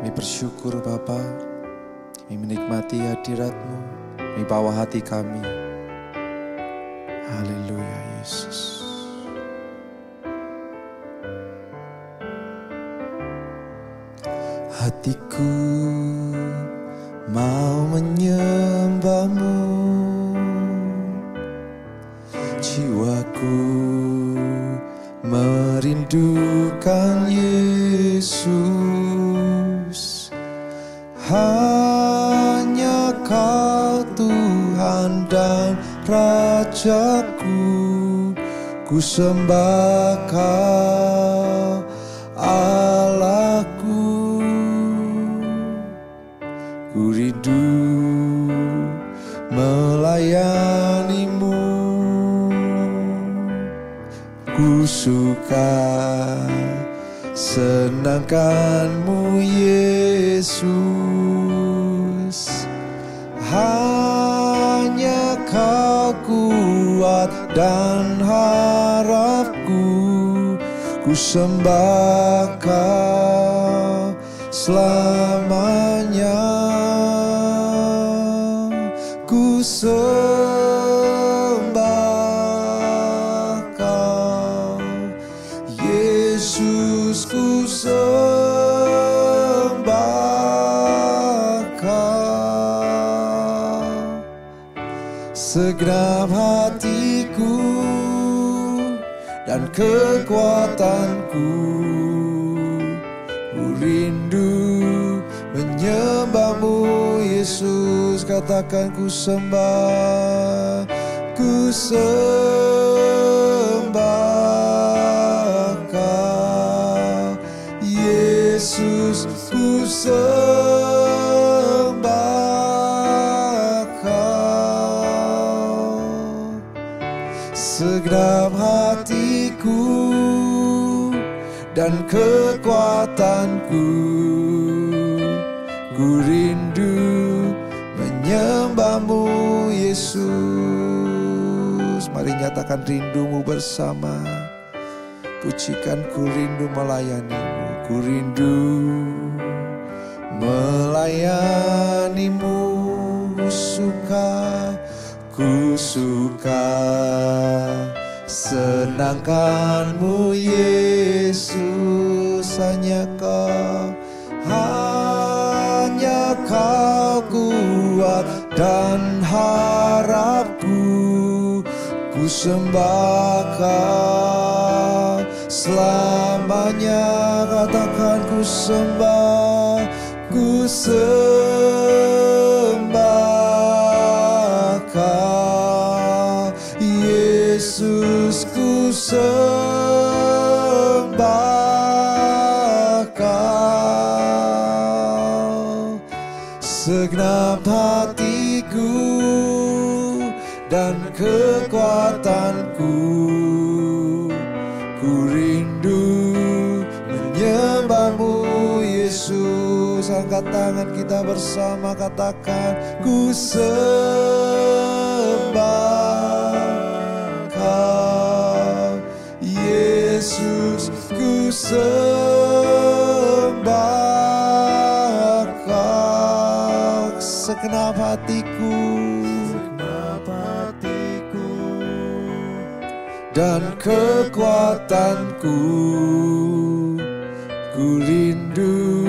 Kami bersyukur Bapa, kami menikmati hadirat-Mu, kami bawa hati kami. Haleluya Yesus. Hatiku mau menyembah-Mu, jiwaku merindukan Yesus. Hanya Kau Tuhan dan Rajaku, ku sembah Kau Allahku. Ku rindu melayani-Mu, ku suka senangkan-Mu Yesus. Hanya Kau kuat dan harapku, ku sembah Kau selamanya. Ku sembah Kau Yesus, ku sembah Kau. Segenap hatiku dan kekuatanku, ku rindu menyembah-Mu Yesus. Katakan ku sembah, ku sembah Kau Yesus, ku sembah Kau. Segenap hatiku dan kekuatanku, ku rindu menyembah-Mu Yesus. Mari nyatakan rindumu bersama. Pujikan ku rindu melayani-Mu, ku rindu melayani-Mu. Ku suka senangkan-Mu Yesus. Hanya Kau kuat dan harapku, ku sembah Kau selamanya. Katakan ku sembah, ku sembah Kau Yesus, ku sembah Kau. Segenap hatiku dan kekuatanku, ku rindu menyembah-Mu Yesus. Angkat tangan kita bersama, katakan ku sembah Kau Yesus, ku sembah Kau. Segenap hatiku dan kekuatanku, ku rindu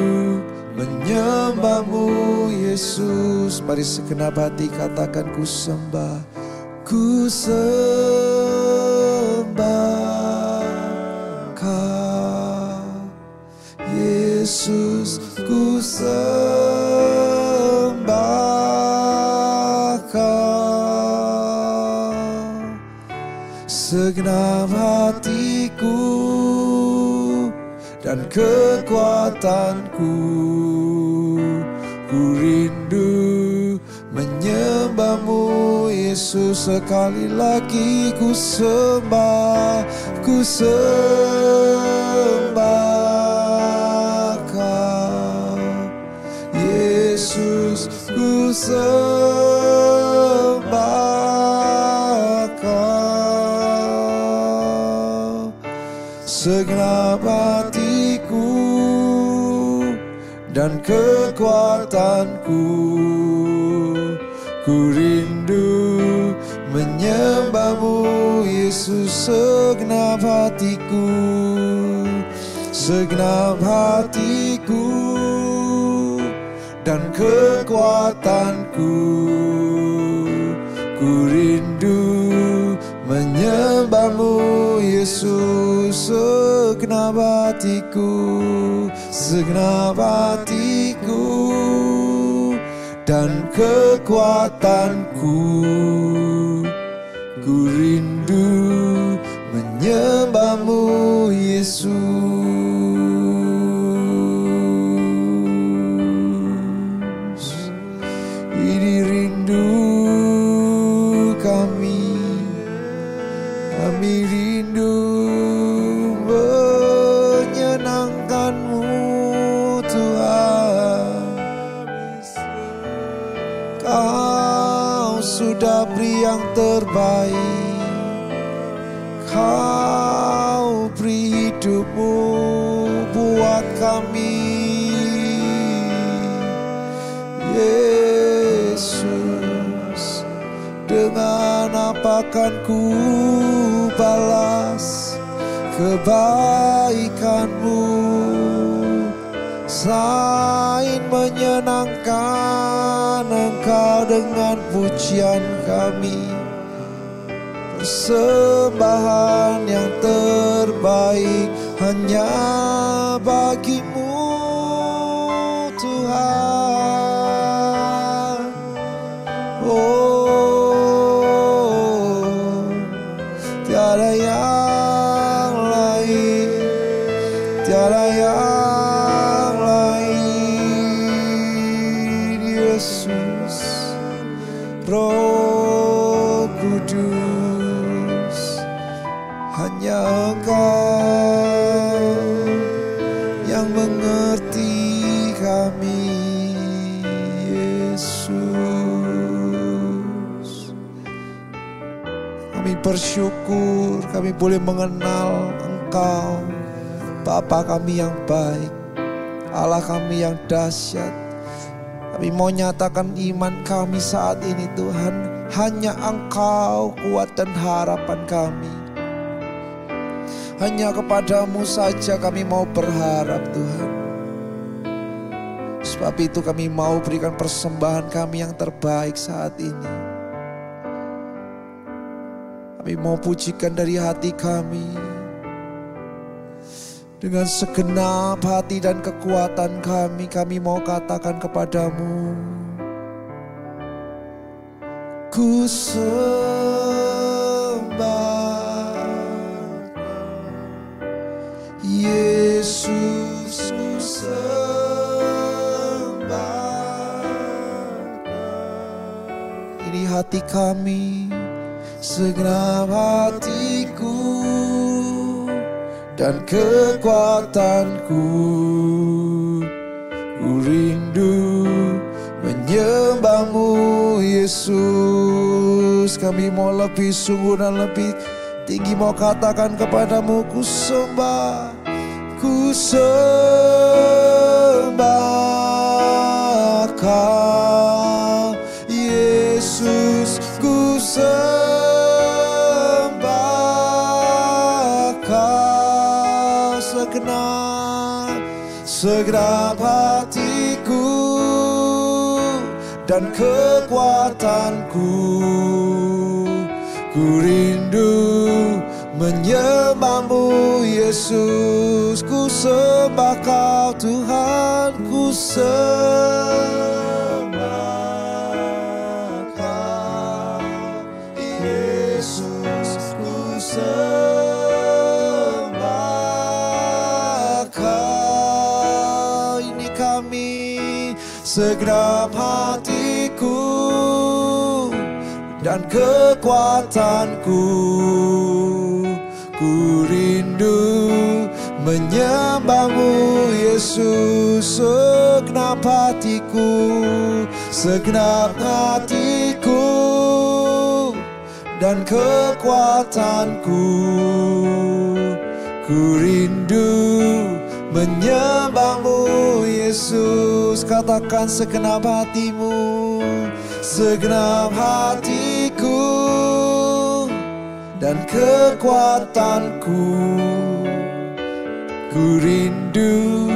menyembah-Mu Yesus. Mari segenap hati katakan ku sembah, ku sembah Kau Yesus, ku sembah Kau. Segenap hatiku dan kekuatanku, ku rindu menyembah-Mu Yesus. Sekali lagi ku sembah, ku sembah Kau Yesus, ku sembah Kau. Segenap hatiku dan kekuatanku. Ku rindu menyembahmu Yesus segenap hatiku, segenap hatiku dan kekuatanku. Ku rindu menyembahmu Yesus segenap hatiku, segenap hatiku dan kekuatanku. Ku rindu menyembahmu Yesus. Ini rindu kami, kami rindu menyenangkan-Mu Tuhan. Kau sudah beri yang terbaik, Kau beri hidup-Mu buat kami, Yesus. Dengan apa akan ku balas kebaikan-Mu selain menyenangkan Engkau dengan pujian kami, persembahan yang terbaik hanya bagi-Mu Tuhan. Oh, tiada yang lain, tiada yang lain, Yesus. Roh Kudus, hanya Engkau yang mengerti kami, Yesus. Kami bersyukur kami boleh mengenal Engkau, Bapa kami yang baik, Allah kami yang dahsyat. Kami mau nyatakan iman kami saat ini Tuhan, hanya Engkau kuat dan harapan kami. Hanya kepadamu saja kami mau berharap Tuhan. Sebab itu kami mau berikan persembahan kami yang terbaik saat ini. Kami mau pujikan dari hati kami, dengan segenap hati dan kekuatan kami mau katakan kepadamu, ku sembah Yesus, ku sembah. Ini hati kami, segenap hatiku dan kekuatanku. Ku rindu menyembahmu Yesus. Kami mau lebih sungguh dan lebih tinggi mau katakan kepadamu, ku sembah, ku sembah Kau Yesus, ku sembah Kau segenap hatiku dan kekuatanku. Ku rindu menyembahmu Yesus, ku sembah Kau Tuhan, ku sembah Kau Yesus, ku sembah Kau. Ini kami, segenap hatiku dan kekuatanku. Ku rindu menyembahmu Yesus, segenap hatiku, segenap hatiku dan kekuatanku. Ku rindu menyembahmu Yesus. Yesus, katakan segenap hatimu, segenap hatiku dan kekuatanku. Ku rindu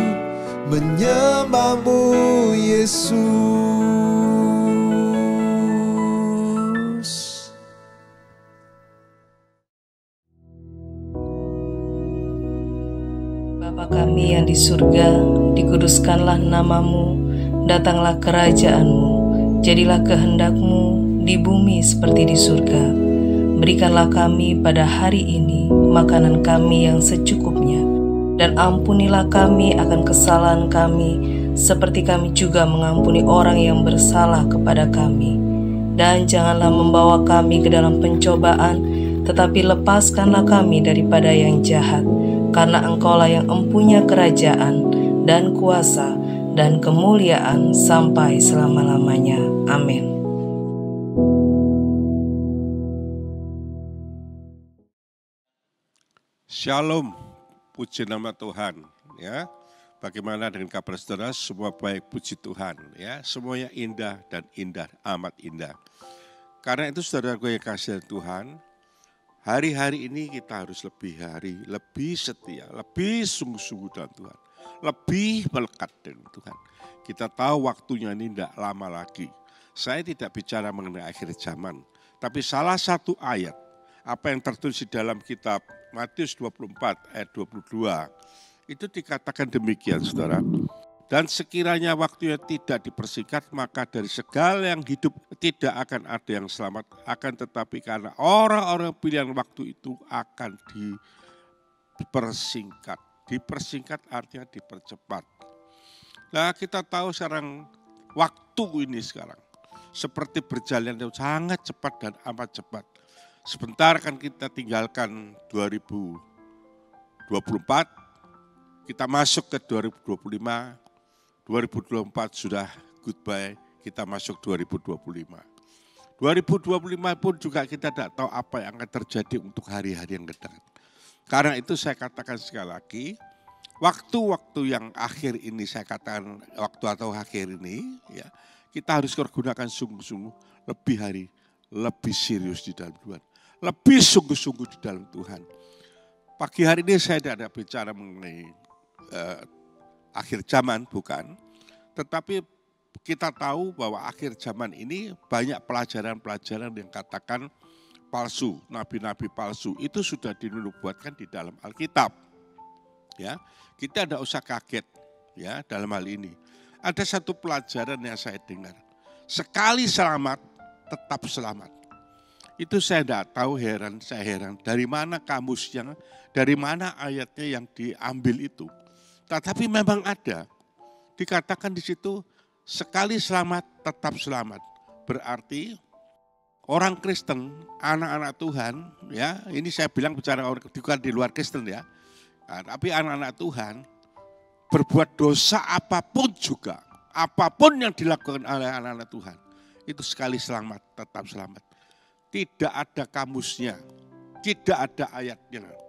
menyembahmu Yesus. Bapa kami yang di surga, dikuduskanlah namamu, datanglah kerajaanmu, jadilah kehendakmu di bumi seperti di surga. Berikanlah kami pada hari ini makanan kami yang secukupnya, dan ampunilah kami akan kesalahan kami, seperti kami juga mengampuni orang yang bersalah kepada kami. Dan janganlah membawa kami ke dalam pencobaan, tetapi lepaskanlah kami daripada yang jahat. Karena Engkaulah yang empunya kerajaan dan kuasa dan kemuliaan sampai selama-lamanya. Amin. Shalom, puji nama Tuhan. Ya, bagaimana dengan kabar saudara? Semua baik, puji Tuhan. Ya, semuanya indah dan indah, amat indah. Karena itu saudara gue yang kasih Tuhan, hari-hari ini kita harus lebih setia, lebih sungguh-sungguh dalam Tuhan, lebih melekat dengan Tuhan. Kita tahu waktunya ini tidak lama lagi. Saya tidak bicara mengenai akhir zaman, tapi salah satu ayat, apa yang tertulis di dalam kitab Matius 24 ayat 22, itu dikatakan demikian saudara. Dan sekiranya waktunya tidak dipersingkat, maka dari segala yang hidup tidak akan ada yang selamat. Akan tetapi karena orang-orang pilihan waktu itu akan dipersingkat. Dipersingkat artinya dipercepat. Nah kita tahu sekarang waktu ini sekarang seperti berjalan sangat cepat dan amat cepat. Sebentar kan kita tinggalkan 2024, kita masuk ke 2025. 2024 sudah goodbye, kita masuk 2025. 2025 pun juga kita tidak tahu apa yang akan terjadi untuk hari-hari yang datang. Karena itu saya katakan sekali lagi, waktu-waktu yang akhir ini, saya katakan waktu atau akhir ini, ya kita harus gunakan sungguh-sungguh, lebih serius di dalam Tuhan. Lebih sungguh-sungguh di dalam Tuhan. Pagi hari ini saya tidak ada bicara mengenai akhir zaman, bukan. Tetapi kita tahu bahwa akhir zaman ini banyak pelajaran-pelajaran yang katakan palsu, nabi-nabi palsu. Itu sudah dinubuatkan di dalam Alkitab. Ya, kita tidak usah kaget ya dalam hal ini. Ada satu pelajaran yang saya dengar. Sekali selamat, tetap selamat. Itu saya tidak tahu, saya heran. Dari mana kamusnya, dari mana ayatnya yang diambil itu. Tetapi memang ada, dikatakan di situ sekali selamat tetap selamat. Berarti orang Kristen, anak-anak Tuhan, ya ini saya bilang bicara orang bukan di luar Kristen ya, tapi anak-anak Tuhan berbuat dosa apapun juga, apapun yang dilakukan oleh anak-anak Tuhan, itu sekali selamat tetap selamat. Tidak ada kamusnya, tidak ada ayatnya.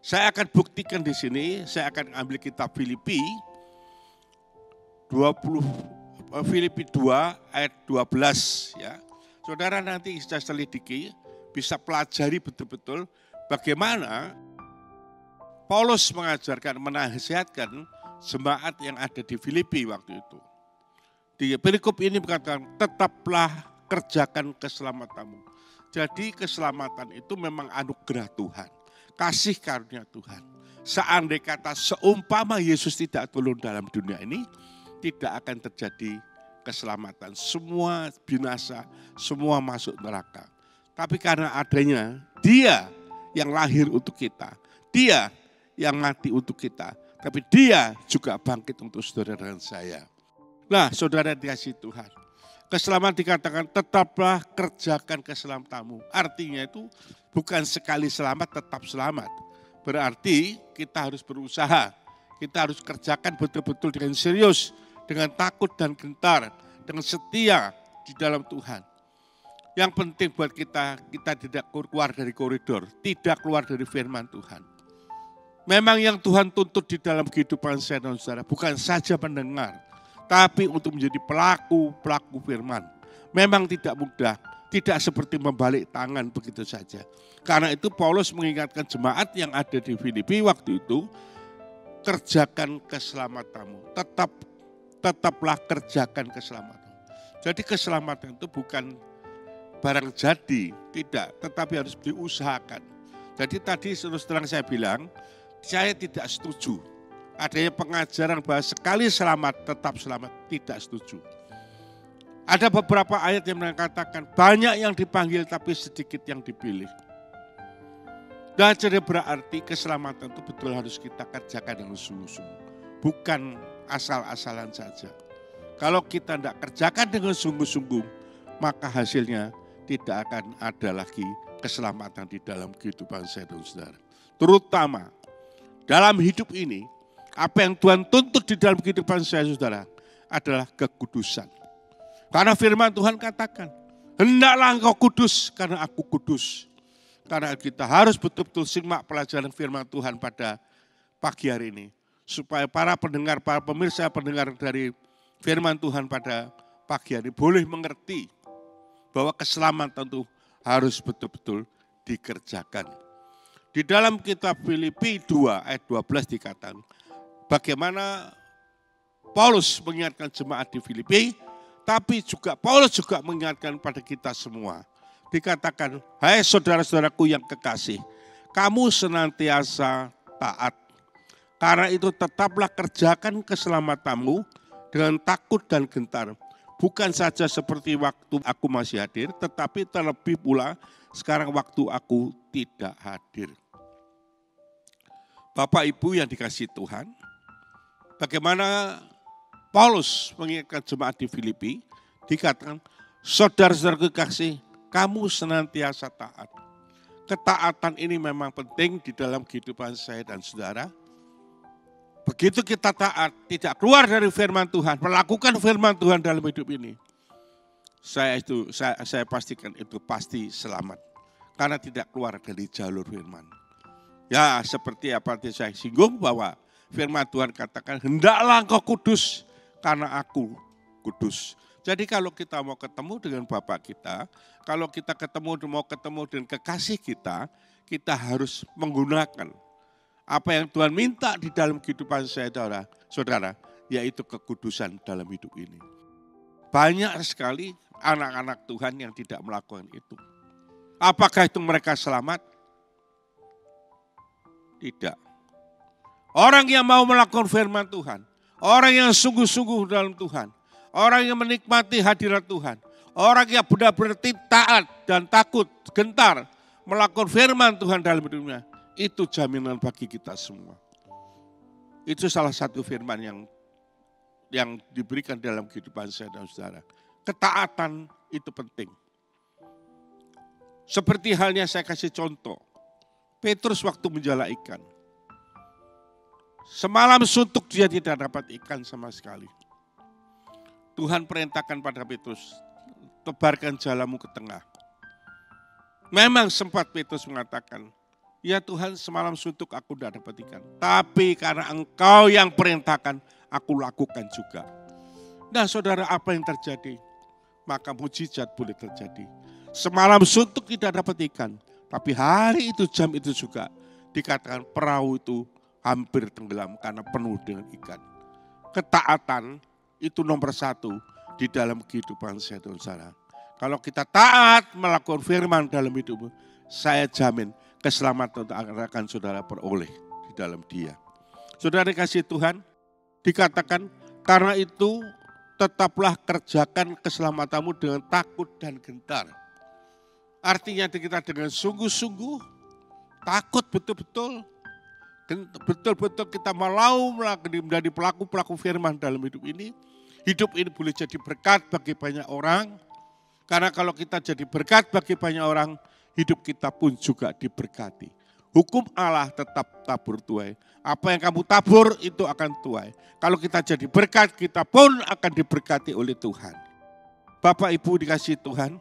Saya akan buktikan di sini, saya akan ambil kitab Filipi 2 ayat 12 ya. Saudara nanti bisa selidiki, bisa pelajari betul-betul bagaimana Paulus mengajarkan, menasihatkan jemaat yang ada di Filipi waktu itu. Di perikop ini berkata, tetaplah kerjakan keselamatanmu. Jadi keselamatan itu memang anugerah Tuhan. Kasih karunia Tuhan. Seandai kata seumpama Yesus tidak turun dalam dunia ini, tidak akan terjadi keselamatan. Semua binasa, semua masuk neraka. Tapi karena adanya Dia yang lahir untuk kita, Dia yang mati untuk kita, tapi Dia juga bangkit untuk saudara dan saya. Nah, saudara dikasih Tuhan. Keselamatan dikatakan tetaplah kerjakan keselamatanmu. Artinya itu bukan sekali selamat tetap selamat. Berarti kita harus berusaha. Kita harus kerjakan betul-betul dengan serius. Dengan takut dan gentar. Dengan setia di dalam Tuhan. Yang penting buat kita tidak keluar dari koridor. Tidak keluar dari firman Tuhan. Memang yang Tuhan tuntut di dalam kehidupan saya dan saudara bukan saja mendengar, tapi untuk menjadi pelaku firman. Memang tidak mudah, tidak seperti membalik tangan begitu saja. Karena itu Paulus mengingatkan jemaat yang ada di Filipi waktu itu, kerjakan keselamatanmu, tetaplah kerjakan keselamatan. Jadi keselamatan itu bukan barang jadi, tidak, tetapi harus diusahakan. Jadi tadi terus terang saya bilang, saya tidak setuju adanya pengajaran bahwa sekali selamat tetap selamat, tidak setuju. Ada beberapa ayat yang mengatakan banyak yang dipanggil tapi sedikit yang dipilih. Dan jadi berarti keselamatan itu betul harus kita kerjakan dengan sungguh-sungguh, bukan asal-asalan saja. Kalau kita tidak kerjakan dengan sungguh-sungguh, maka hasilnya tidak akan ada lagi keselamatan di dalam kehidupan saya dan saudara. Terutama dalam hidup ini, apa yang Tuhan tuntut di dalam kehidupan saya saudara adalah kekudusan. Karena firman Tuhan katakan, hendaklah engkau kudus karena aku kudus. Karena kita harus betul-betul simak pelajaran firman Tuhan pada pagi hari ini. Supaya para pemirsa pendengar dari firman Tuhan pada pagi hari boleh mengerti bahwa keselamatan itu harus betul-betul dikerjakan. Di dalam kitab Filipi 2 ayat 12 dikatakan, bagaimana Paulus mengingatkan jemaat di Filipi, tapi juga Paulus juga mengingatkan pada kita semua. Dikatakan, hai saudara-saudaraku yang kekasih, kamu senantiasa taat. Karena itu tetaplah kerjakan keselamatanmu dengan takut dan gentar. Bukan saja seperti waktu aku masih hadir, tetapi terlebih pula sekarang waktu aku tidak hadir. Bapak Ibu yang dikasihi Tuhan, bagaimana Paulus mengingatkan jemaat di Filipi, dikatakan, saudara-saudara kekasih, kamu senantiasa taat. Ketaatan ini memang penting di dalam kehidupan saya dan saudara. Begitu kita taat, tidak keluar dari firman Tuhan, melakukan firman Tuhan dalam hidup ini, saya pastikan itu pasti selamat. Karena tidak keluar dari jalur firman. Ya seperti apa yang saya singgung bahwa firman Tuhan katakan, hendaklah engkau kudus karena aku kudus. Jadi kalau kita mau ketemu dengan Bapa kita, kalau kita mau ketemu dengan kekasih kita, kita harus menggunakan apa yang Tuhan minta di dalam kehidupan saya, saudara, yaitu kekudusan dalam hidup ini. Banyak sekali anak-anak Tuhan yang tidak melakukan itu. Apakah itu mereka selamat? Tidak. Orang yang mau melakukan firman Tuhan, orang yang sungguh-sungguh dalam Tuhan, orang yang menikmati hadirat Tuhan, orang yang benar-benar taat dan takut, gentar melakukan firman Tuhan dalam hidupnya, itu jaminan bagi kita semua. Itu salah satu firman yang diberikan dalam kehidupan saya dan saudara. Ketaatan itu penting. Seperti halnya saya kasih contoh, Petrus waktu menjala ikan. Semalam suntuk dia tidak dapat ikan sama sekali. Tuhan perintahkan pada Petrus, tebarkan jalamu ke tengah. Memang sempat Petrus mengatakan, ya Tuhan semalam suntuk aku tidak dapat ikan. Tapi karena engkau yang perintahkan, aku lakukan juga. Nah saudara, apa yang terjadi? Maka mujizat boleh terjadi. Semalam suntuk tidak dapat ikan. Tapi hari itu, jam itu juga dikatakan perahu itu hampir tenggelam karena penuh dengan ikan. Ketaatan itu nomor satu di dalam kehidupan saya dan saudara. Kalau kita taat melakukan firman dalam hidup, saya jamin keselamatan akan saudara peroleh di dalam dia. Saudara kasih Tuhan, dikatakan karena itu tetaplah kerjakan keselamatanmu dengan takut dan gentar. Artinya kita dengan sungguh-sungguh, takut betul-betul kita mau menjadi pelaku firman dalam hidup ini. Hidup ini boleh jadi berkat bagi banyak orang. Karena kalau kita jadi berkat bagi banyak orang, hidup kita pun juga diberkati. Hukum Allah tetap tabur tuai. Apa yang kamu tabur itu akan tuai. Kalau kita jadi berkat, kita pun akan diberkati oleh Tuhan. Bapak Ibu dikasihi Tuhan,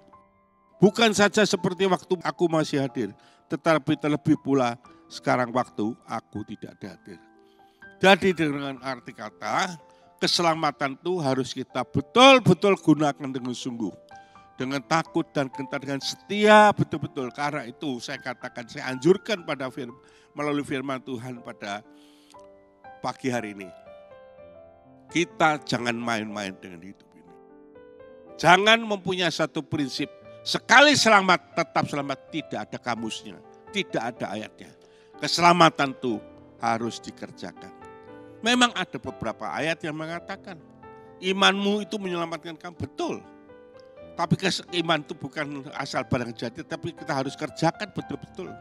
bukan saja seperti waktu aku masih hadir, tetapi terlebih pula sekarang waktu aku tidak hadir. Jadi dengan arti kata, keselamatan itu harus kita betul-betul gunakan dengan sungguh. Dengan takut dan gentar, dengan setia betul-betul. Karena itu saya katakan, saya anjurkan melalui firman Tuhan pada pagi hari ini. Kita jangan main-main dengan hidup ini. Jangan mempunyai satu prinsip, sekali selamat tetap selamat, tidak ada kamusnya, tidak ada ayatnya. Keselamatan itu harus dikerjakan. Memang ada beberapa ayat yang mengatakan, imanmu itu menyelamatkan kamu, betul. Tapi iman itu bukan asal barang jadi, tapi kita harus kerjakan betul-betul.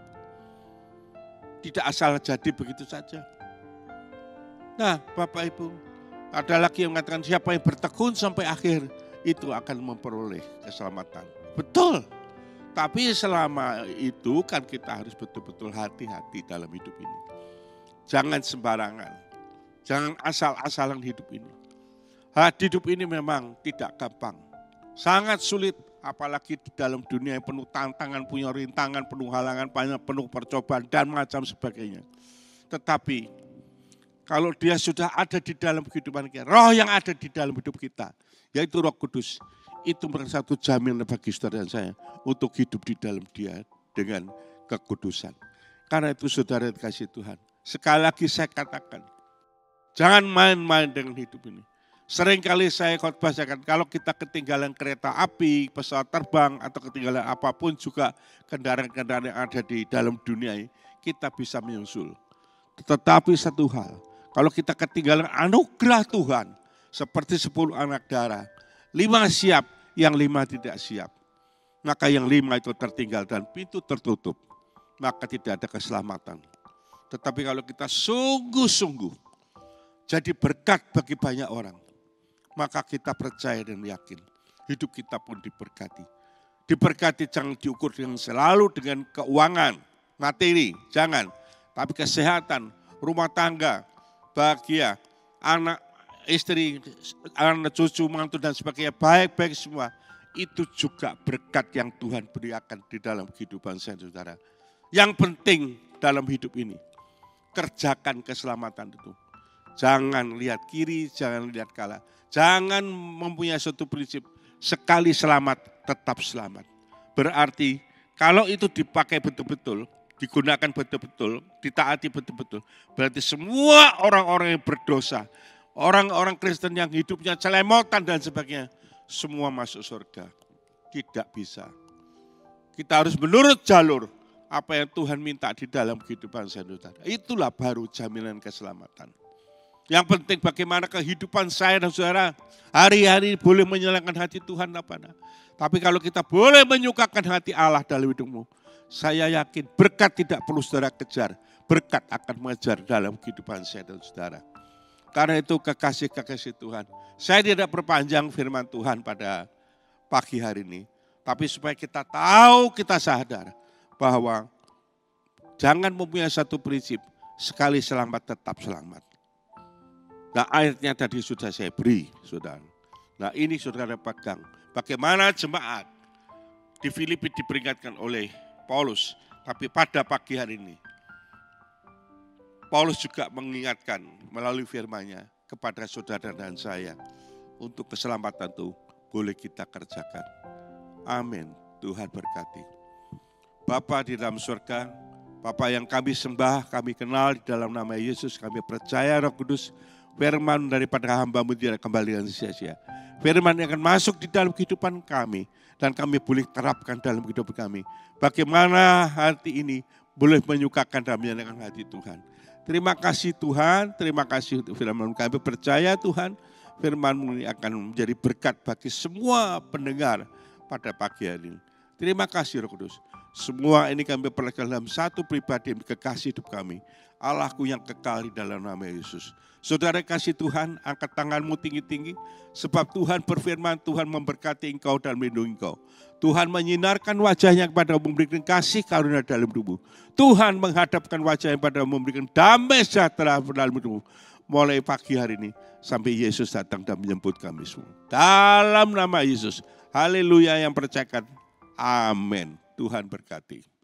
Tidak asal jadi begitu saja. Nah, Bapak Ibu, ada lagi yang mengatakan siapa yang bertekun sampai akhir, itu akan memperoleh keselamatan. Betul. Tapi selama itu kan kita harus betul-betul hati-hati dalam hidup ini. Jangan sembarangan. Jangan asal-asalan hidup ini. Hidup ini memang tidak gampang. Sangat sulit, apalagi di dalam dunia yang penuh tantangan, punya rintangan, penuh halangan, penuh percobaan dan macam sebagainya. Tetapi kalau dia sudah ada di dalam kehidupan kita, roh yang ada di dalam hidup kita, yaitu Roh Kudus, itu merupakan satu jaminan bagi saudara dan saya untuk hidup di dalam dia dengan kekudusan. Karena itu saudara dikasih Tuhan. Sekali lagi saya katakan, jangan main-main dengan hidup ini. Seringkali saya khotbah, kalau kita ketinggalan kereta api, pesawat terbang, atau ketinggalan apapun juga kendaraan-kendaraan yang ada di dalam dunia ini, kita bisa menyusul. Tetapi satu hal, kalau kita ketinggalan anugerah Tuhan, seperti 10 anak darah, 5 siap, yang 5 tidak siap. Maka yang 5 itu tertinggal dan pintu tertutup, maka tidak ada keselamatan. Tetapi kalau kita sungguh-sungguh jadi berkat bagi banyak orang, maka kita percaya dan yakin hidup kita pun diberkati. Diberkati jangan diukur dengan selalu dengan keuangan, materi, jangan. Tapi kesehatan, rumah tangga, bahagia, anak, istri, anak, cucu, mantu dan sebagainya, baik-baik semua. Itu juga berkat yang Tuhan berikan di dalam kehidupan saya, saudara. Yang penting dalam hidup ini, kerjakan keselamatan itu. Jangan lihat kiri, jangan lihat kanan. Jangan mempunyai suatu prinsip, sekali selamat, tetap selamat. Berarti kalau itu dipakai betul-betul, digunakan betul-betul, ditaati betul-betul, berarti semua orang-orang yang berdosa, orang-orang Kristen yang hidupnya celemotan dan sebagainya, semua masuk surga. Tidak bisa. Kita harus menurut jalur apa yang Tuhan minta di dalam kehidupan saudara. Itulah baru jaminan keselamatan. Yang penting bagaimana kehidupan saya dan saudara hari-hari boleh menyenangkan hati Tuhan apa. Tapi kalau kita boleh menyukakan hati Allah dalam hidupmu, saya yakin berkat tidak perlu saudara kejar. Berkat akan mengejar dalam kehidupan saya dan saudara. Karena itu kekasih-kekasih Tuhan. Saya tidak perpanjang firman Tuhan pada pagi hari ini. Tapi supaya kita tahu, kita sadar bahwa jangan mempunyai satu prinsip, sekali selamat tetap selamat. Nah ayatnya tadi sudah saya beri, saudara. Nah ini saudara pegang. Bagaimana jemaat di Filipi diperingatkan oleh Paulus. Tapi pada pagi hari ini, Paulus juga mengingatkan melalui firman-Nya kepada saudara dan saya. Untuk keselamatan itu boleh kita kerjakan. Amin. Tuhan berkati. Bapa di dalam surga, Bapa yang kami sembah, kami kenal di dalam nama Yesus, kami percaya Roh Kudus, firman daripada hamba-Mu tidak kembali dengan sia-sia. Firman yang akan masuk di dalam kehidupan kami dan kami boleh terapkan dalam kehidupan kami. Bagaimana hati ini boleh menyukakan dan menyenangkan hati Tuhan. Terima kasih Tuhan, terima kasih untuk firman kami percaya Tuhan, firman-Mu akan menjadi berkat bagi semua pendengar pada pagi hari ini. Terima kasih Roh Kudus. Semua ini kami perlakukan dalam satu pribadi kekasih hidup kami. Allahku yang kekal di dalam nama Yesus. Saudara kasih Tuhan, angkat tanganmu tinggi-tinggi. Sebab Tuhan berfirman, Tuhan memberkati engkau dan melindungi engkau. Tuhan menyinarkan wajahnya kepada memberikan kasih karunia dalam hidupmu. Tuhan menghadapkan wajahnya kepada memberikan damai sejahtera dalam hidupmu. Mulai pagi hari ini sampai Yesus datang dan menjemput kami semua. Dalam nama Yesus. Haleluya yang percayakan. Amin. Tuhan berkati.